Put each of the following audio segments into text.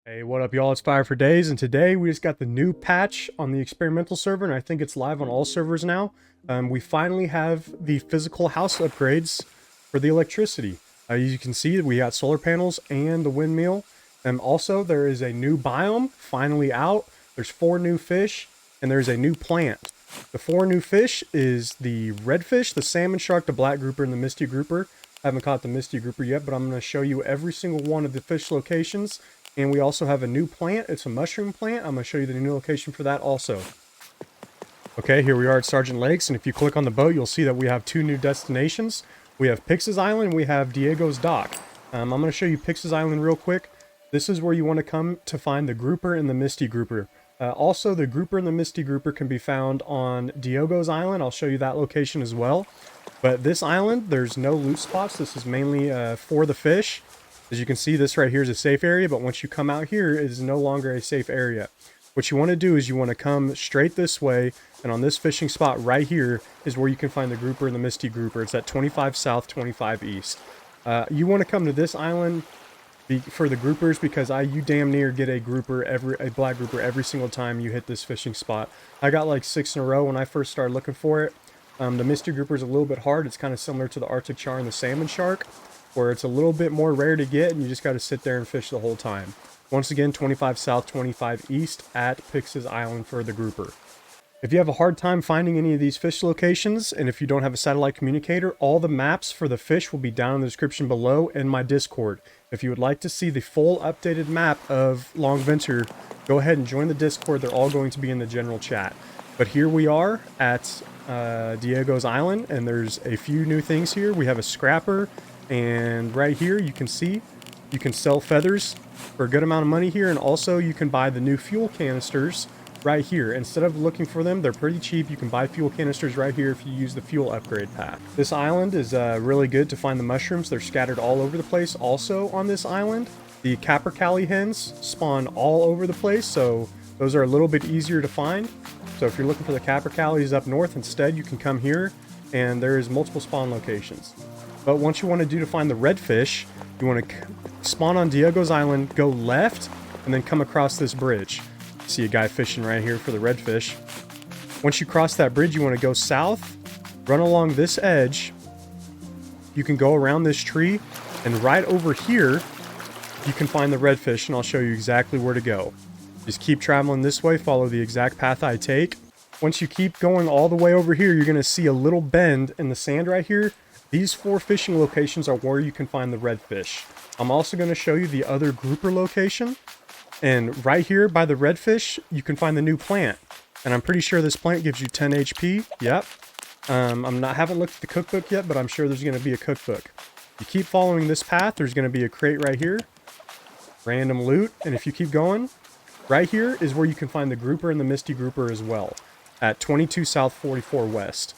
Hey, what up, y'all? It's Fire for Days, and today we just got the new patch on the experimental server, and I think it's live on all servers now. We finally have the physical house upgrades for the electricity. As you can see, we got solar panels and the windmill. Also, there is a new biome finally out. There's 4 new fish, and there's a new plant. The 4 new fish is the redfish, the salmon shark, the black grouper, and the misty grouper. I haven't caught the misty grouper yet, but I'm going to show you every single one of the fish locations. And we also have a new plant. It's a mushroom plant. I'm going to show you the new location for that also. Okay, here we are at Sergeant Lakes, and if you click on the boat, you'll see that we have 2 new destinations. We have Pixes Island, and we have Diego's Dock. I'm going to show you Pixes Island real quick. This is where you want to come to find the grouper and the misty grouper. Also, the grouper and the misty grouper can be found on Diogo's Island. I'll show you that location as well. But this island, there's no loot spots. This is mainly for the fish. As you can see, this right here is a safe area, but once you come out here, it is no longer a safe area. What you want to do is you want to come straight this way, and on this fishing spot right here is where you can find the grouper and the misty grouper. It's at 25 south, 25 east. You want to come to this island for the groupers because you damn near get a black grouper every single time you hit this fishing spot. I got like 6 in a row when I first started looking for it. The misty grouper is a little bit hard. It's kind of similar to the Arctic char and the salmon shark, where it's a little bit more rare to get and you just got to sit there and fish the whole time. Once again, 25 south, 25 east at Pixes Island for the grouper. If you have a hard time finding any of these fish locations, and if you don't have a satellite communicator, all the maps for the fish will be down in the description below in my Discord. If you would like to see the full updated map of Longvinter, go ahead and join the Discord. They're all going to be in the general chat. But here we are at Diego's Island, and there's a few new things here. We have a scrapper, and right here you can see you can sell feathers for a good amount of money here, and also you can buy the new fuel canisters right here. Instead of looking for them, they're pretty cheap. You can buy fuel canisters right here if you use the fuel upgrade path. This island is really good to find the mushrooms. They're scattered all over the place. Also on this island, the capercaillie hens spawn all over the place, so those are a little bit easier to find. So if you're looking for the capercaillies up north instead, you can come here, and there's multiple spawn locations. But what you want to do to find the redfish, you want to spawn on Diego's Island, go left, and then come across this bridge. See a guy fishing right here for the redfish. Once you cross that bridge, you want to go south, run along this edge. You can go around this tree, and right over here, you can find the redfish, and I'll show you exactly where to go. Just keep traveling this way, follow the exact path I take. Once you keep going all the way over here, you're going to see a little bend in the sand right here. These 4 fishing locations are where you can find the redfish. I'm also going to show you the other grouper location. And right here by the redfish, you can find the new plant. And I'm pretty sure this plant gives you 10 HP. Yep. Haven't looked at the cookbook yet, but I'm sure there's going to be a cookbook. You keep following this path, there's going to be a crate right here. Random loot. And if you keep going, right here is where you can find the grouper and the misty grouper as well. At 22 south, 44 west.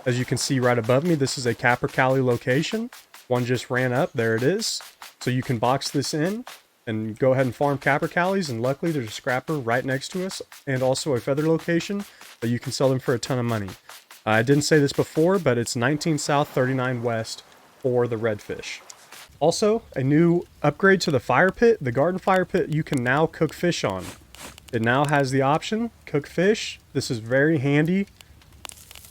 As you can see right above me, this is a capercaillie location. One just ran up. There it is. So you can box this in and go ahead and farm capercaillies. And luckily, there's a scrapper right next to us and also a feather location that you can sell them for a ton of money. I didn't say this before, but it's 19 south, 39 west for the redfish. Also, a new upgrade to the fire pit. The garden fire pit you can now cook fish on. It now has the option, cook fish. This is very handy,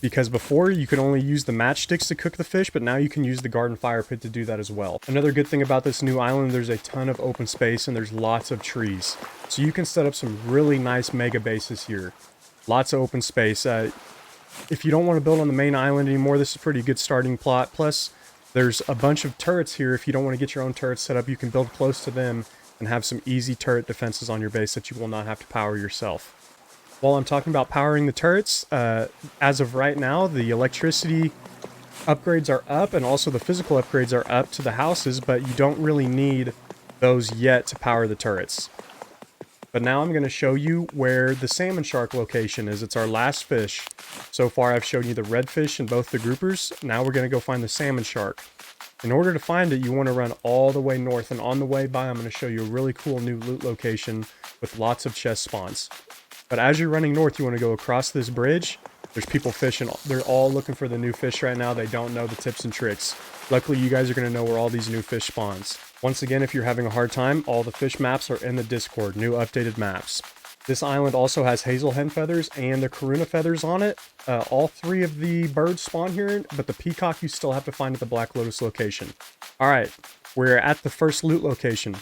because before you could only use the matchsticks to cook the fish, but now you can use the garden fire pit to do that as well. Another good thing about this new island, there's a ton of open space and there's lots of trees. So you can set up some really nice mega bases here. Lots of open space. If you don't want to build on the main island anymore, this is a pretty good starting plot. Plus, there's a bunch of turrets here. If you don't want to get your own turrets set up, you can build close to them and have some easy turret defenses on your base that you will not have to power yourself. While I'm talking about powering the turrets, as of right now, the electricity upgrades are up and also the physical upgrades are up to the houses, but you don't really need those yet to power the turrets. But now I'm going to show you where the salmon shark location is. It's our last fish. So far I've shown you the redfish and both the groupers. Now we're going to go find the salmon shark. In order to find it, you want to run all the way north, and on the way by I'm going to show you a really cool new loot location with lots of chest spawns. But as you're running north, you want to go across this bridge. There's people fishing. They're all looking for the new fish right now. They don't know the tips and tricks. Luckily, you guys are going to know where all these new fish spawns. Once again, if you're having a hard time, all the fish maps are in the Discord, new updated maps. This island also has hazel hen feathers and the karuna feathers on it. All 3 of the birds spawn here, but the peacock you still have to find at the Black Lotus location. Alright, we're at the first loot location.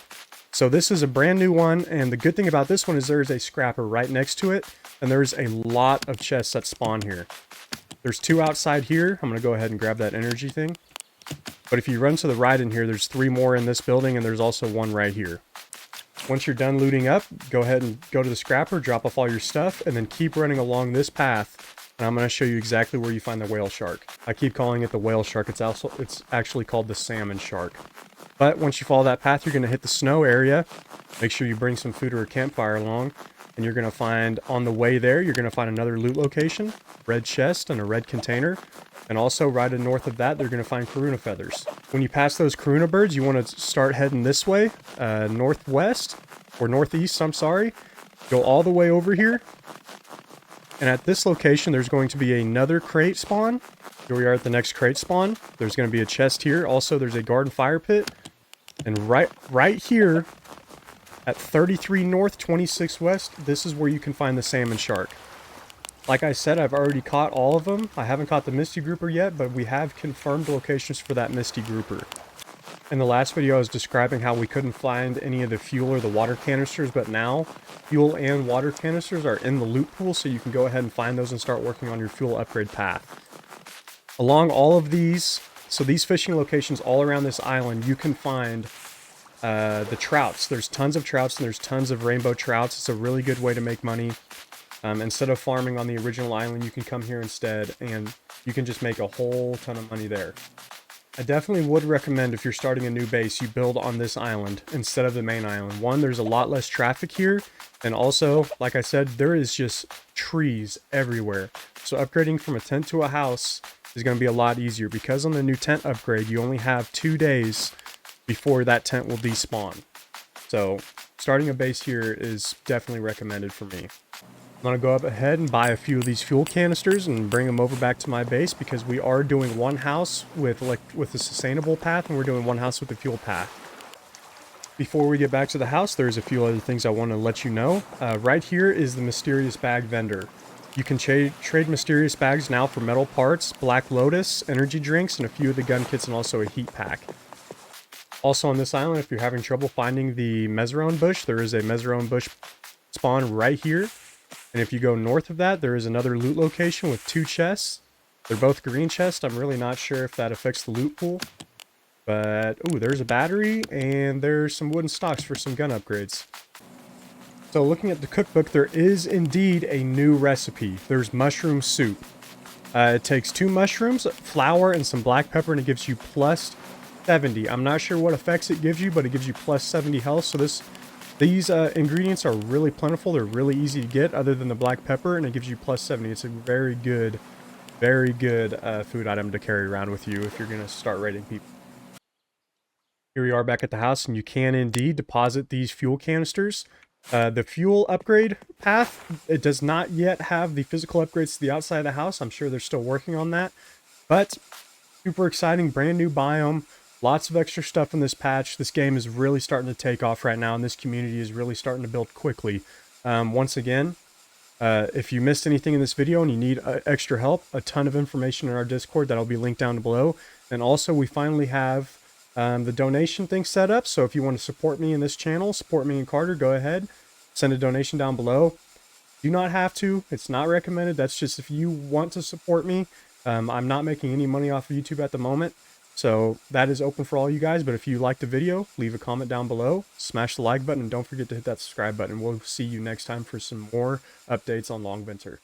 So this is a brand new one, and the good thing about this one is there's a scrapper right next to it, and there's a lot of chests that spawn here. There's 2 outside here. I'm going to go ahead and grab that energy thing. But if you run to the right in here, there's 3 more in this building, and there's also 1 right here. Once you're done looting up, go ahead and go to the scrapper, drop off all your stuff, and then keep running along this path, and I'm going to show you exactly where you find the whale shark. I keep calling it the whale shark. It's actually called the salmon shark. But once you follow that path, you're going to hit the snow area. Make sure you bring some food or a campfire along. And you're going to find, on the way there, you're going to find another loot location, red chest and a red container. And also right to north of that, they're going to find karuna feathers. When you pass those karuna birds, you want to start heading this way, northwest, or northeast, I'm sorry. Go all the way over here. And at this location, there's going to be another crate spawn. Here we are at the next crate spawn. There's going to be a chest here. Also, there's a garden fire pit. And right here, at 33 north, 26 west, this is where you can find the salmon shark. Like I said, I've already caught all of them. I haven't caught the Misty grouper yet, but we have confirmed locations for that Misty grouper. In the last video, I was describing how we couldn't find any of the fuel or the water canisters, but now fuel and water canisters are in the loot pool, so you can go ahead and find those and start working on your fuel upgrade path. Along all of these, so these fishing locations all around this island, you can find the trouts. There's tons of trouts and there's tons of rainbow trouts. It's a really good way to make money. Instead of farming on the original island, you can come here instead, and you can just make a whole ton of money there. I definitely would recommend, if you're starting a new base, you build on this island instead of the main island. One, there's a lot less traffic here, and also, like I said, there is just trees everywhere. So upgrading from a tent to a house is going to be a lot easier, because on the new tent upgrade, you only have 2 days before that tent will despawn. So starting a base here is definitely recommended for me. I'm going to go up ahead and buy a few of these fuel canisters and bring them over back to my base, because we are doing one house with the sustainable path, and we're doing one house with the fuel path. Before we get back to the house, there's a few other things I want to let you know. Right here is the mysterious bag vendor. You can trade mysterious bags now for metal parts, Black Lotus, energy drinks, and a few of the gun kits, and also a heat pack. Also on this island, if you're having trouble finding the Mesarone bush, there is a Mesarone bush spawn right here. And if you go north of that, there is another loot location with 2 chests. They're both green chests. I'm really not sure if that affects the loot pool. But, ooh, there's a battery, and there's some wooden stocks for some gun upgrades. So looking at the cookbook, there is indeed a new recipe. There's mushroom soup. It takes 2 mushrooms, flour, and some black pepper, and it gives you plus 70. I'm not sure what effects it gives you, but it gives you plus 70 health. So these ingredients are really plentiful. They're really easy to get, other than the black pepper, and it gives you plus 70. It's a very good food item to carry around with you if you're going to start raiding people. Here we are back at the house, and you can indeed deposit these fuel canisters. The fuel upgrade path, it does not yet have the physical upgrades to the outside of the house. I'm sure they're still working on that. But super exciting, brand new biome. Lots of extra stuff in this patch. This game is really starting to take off right now, and this community is really starting to build quickly. Once again, if you missed anything in this video and you need extra help, a ton of information in our Discord that'll be linked down below. And also, we finally have the donation thing set up. So if you want to support me in this channel, support me and Carter, go ahead, send a donation down below. Do not have to. It's not recommended. That's just if you want to support me. I'm not making any money off of YouTube at the moment. So that is open for all you guys, but if you liked the video, leave a comment down below, smash the like button, and don't forget to hit that subscribe button. We'll see you next time for some more updates on Longvinter.